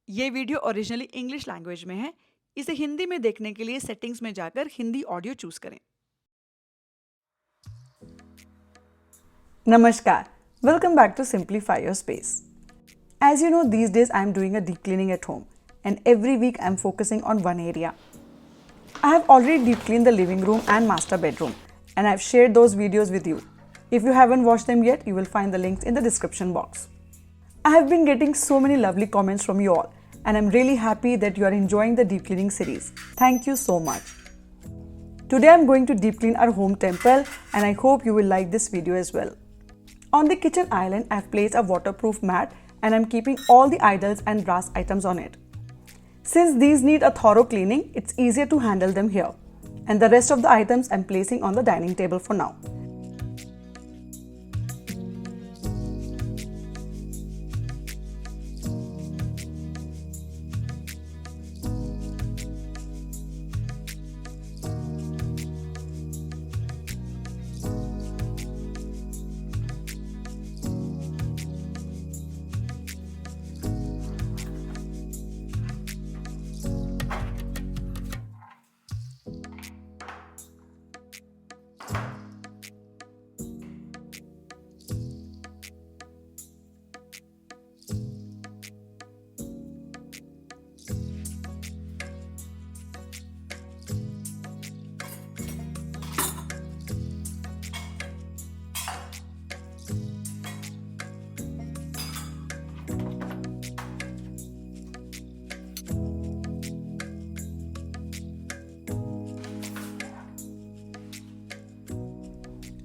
ये video originally English language में है। इसे हिंदी में देखने के लिए सेटिंग्स में जाकर हिंदी ऑडियो चूज करें। Namaskar. Welcome back to Simplify Your Space. As you know, these days I am doing a deep cleaning at home, and every week I am focusing on one area. I have already deep cleaned the living room and master bedroom, and I have shared those videos with you. If you haven't watched them yet, you will find the links in the description box. I have been getting so many lovely comments from you all, and I'm really happy that you are enjoying the deep cleaning series. Thank you so much. Today I'm going to deep clean our home temple, and I hope you will like this video as well. On the kitchen island, I've placed a waterproof mat and I'm keeping all the idols and brass items on it. Since these need a thorough cleaning, it's easier to handle them here. And the rest of the items I'm placing on the dining table for now.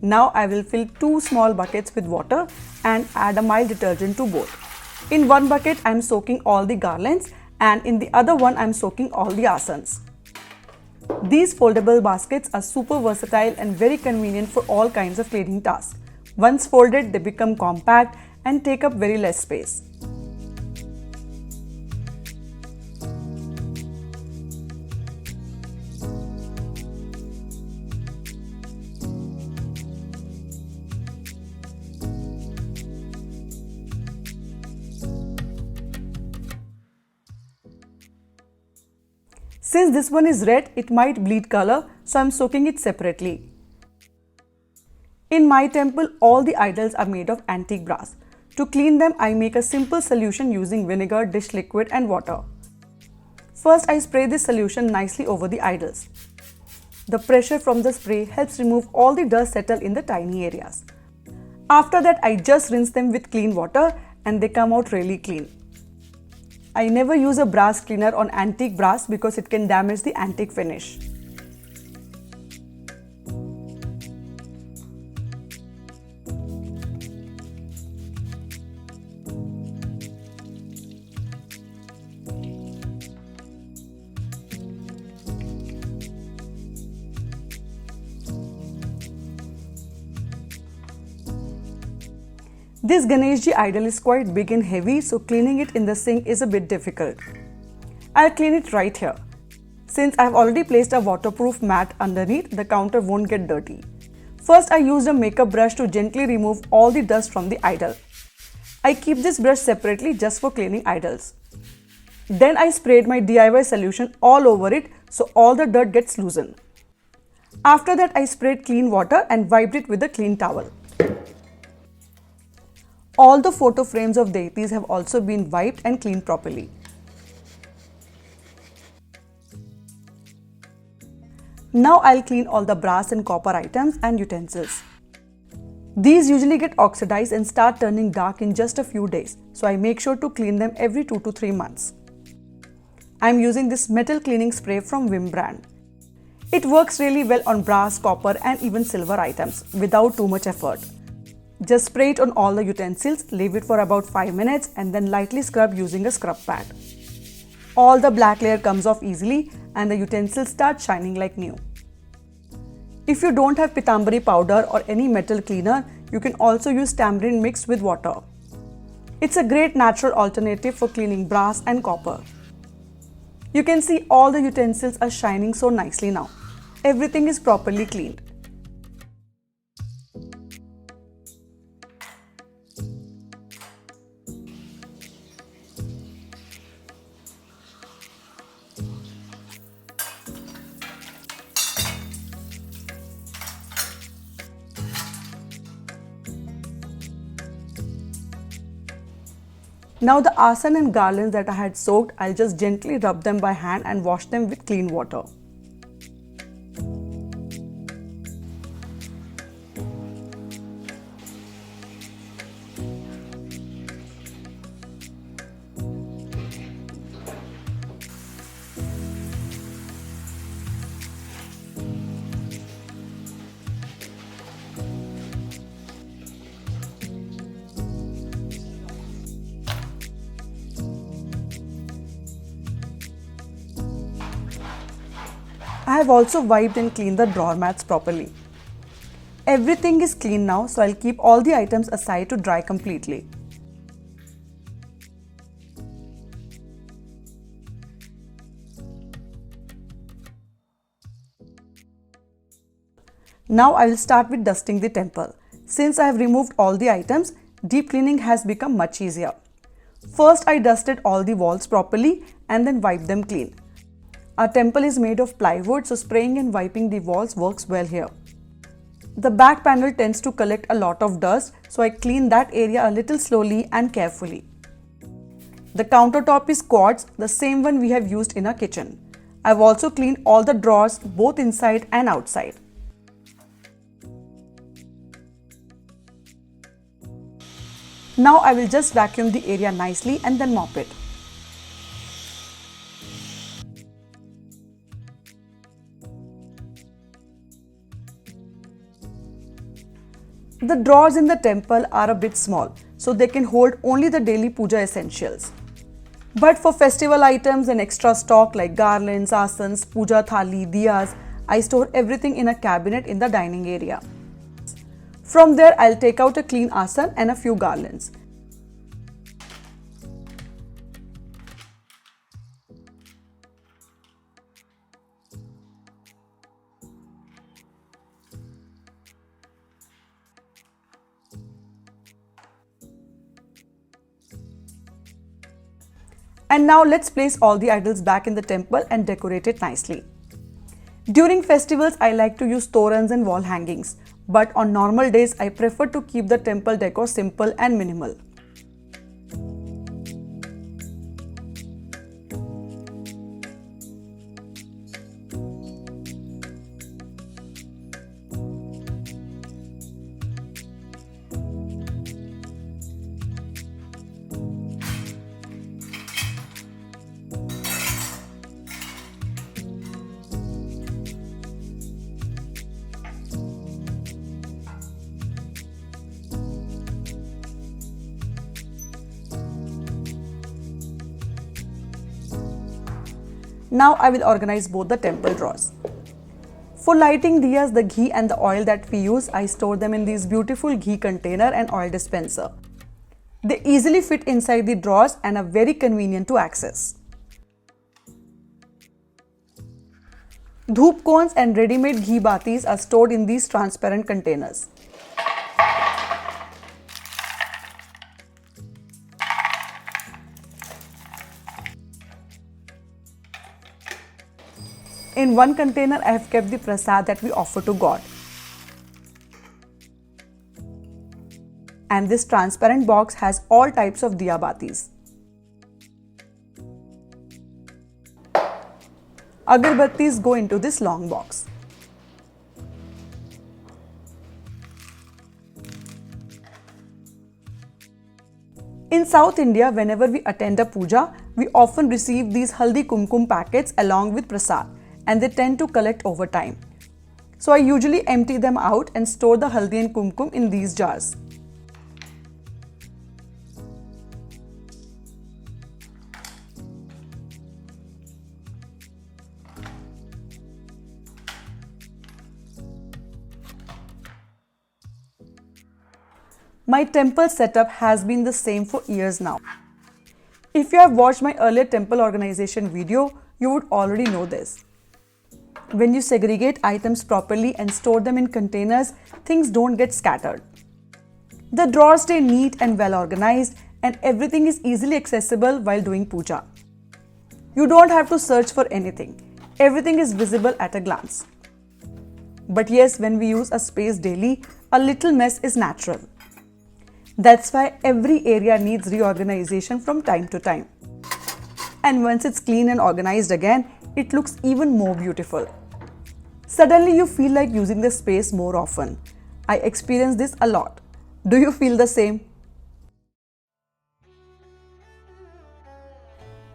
Now I will fill 2 small buckets with water and add a mild detergent to both. In one bucket I am soaking all the garlands and in the other one I am soaking all the asanas. These foldable baskets are super versatile and very convenient for all kinds of cleaning tasks. Once folded, they become compact and take up very less space. Since this one is red, it might bleed color, so I am soaking it separately. In my temple, all the idols are made of antique brass. To clean them, I make a simple solution using vinegar, dish liquid and water. First, I spray this solution nicely over the idols. The pressure from the spray helps remove all the dust settled in the tiny areas. After that, I just rinse them with clean water and they come out really clean. I never use a brass cleaner on antique brass because it can damage the antique finish. This Ganeshji idol is quite big and heavy, so cleaning it in the sink is a bit difficult. I'll clean it right here. Since I've already placed a waterproof mat underneath, the counter won't get dirty. First, I used a makeup brush to gently remove all the dust from the idol. I keep this brush separately just for cleaning idols. Then I sprayed my DIY solution all over it so all the dirt gets loosened. After that, I sprayed clean water and wiped it with a clean towel. All the photo frames of deities have also been wiped and cleaned properly. Now I'll clean all the brass and copper items and utensils. These usually get oxidized and start turning dark in just a few days, so I make sure to clean them every 2 to 3 months. I'm using this metal cleaning spray from Vim brand. It works really well on brass, copper and even silver items without too much effort. Just spray it on all the utensils, leave it for about 5 minutes and then lightly scrub using a scrub pad. All the black layer comes off easily and the utensils start shining like new. If you don't have pitambari powder or any metal cleaner, you can also use tamarind mixed with water. It's a great natural alternative for cleaning brass and copper. You can see all the utensils are shining so nicely now. Everything is properly cleaned. Now the asan and garlands that I had soaked, I'll just gently rub them by hand and wash them with clean water. I have also wiped and cleaned the drawer mats properly. Everything is clean now, so I'll keep all the items aside to dry completely. Now I will start with dusting the temple. Since I have removed all the items, deep cleaning has become much easier. First I dusted all the walls properly and then wiped them clean. Our temple is made of plywood, so spraying and wiping the walls works well here. The back panel tends to collect a lot of dust, so I clean that area a little slowly and carefully. The countertop is quartz, the same one we have used in our kitchen. I've also cleaned all the drawers both inside and outside. Now I will just vacuum the area nicely and then mop it. The drawers in the temple are a bit small, so they can hold only the daily puja essentials. But for festival items and extra stock like garlands, asans, puja thali, diyas, I store everything in a cabinet in the dining area. From there, I'll take out a clean asan and a few garlands. And now let's place all the idols back in the temple and decorate it nicely. During festivals, I like to use torans and wall hangings, but on normal days, I prefer to keep the temple decor simple and minimal. Now I will organize both the temple drawers. For lighting diyas, the ghee and the oil that we use, I store them in these beautiful ghee container and oil dispenser. They easily fit inside the drawers and are very convenient to access. Dhoop cones and ready-made ghee batis are stored in these transparent containers. In one container, I have kept the prasad that we offer to God. And this transparent box has all types of diya batis. Agarbattis go into this long box. In South India, whenever we attend a puja, we often receive these haldi kumkum packets along with prasad, and they tend to collect over time. So I usually empty them out and store the haldi and kumkum in these jars. My temple setup has been the same for years now. If you have watched my earlier temple organization video, you would already know this. When you segregate items properly and store them in containers, things don't get scattered. The drawers stay neat and well organized, and everything is easily accessible while doing puja. You don't have to search for anything. Everything is visible at a glance. But yes, when we use a space daily, a little mess is natural. That's why every area needs reorganization from time to time. And once it's clean and organized again, it looks even more beautiful. Suddenly you feel like using the space more often. I experience this a lot. Do you feel the same?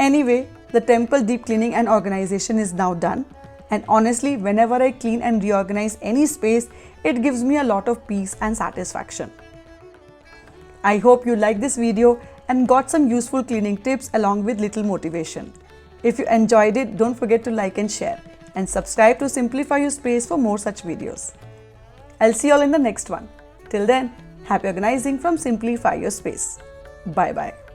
Anyway, the temple deep cleaning and organization is now done. And honestly, whenever I clean and reorganize any space, it gives me a lot of peace and satisfaction. I hope you liked this video and got some useful cleaning tips along with little motivation. If you enjoyed it, don't forget to like and share, and subscribe to Simplify Your Space for more such videos. I'll see you all in the next one. Till then, happy organizing from Simplify Your Space. Bye bye.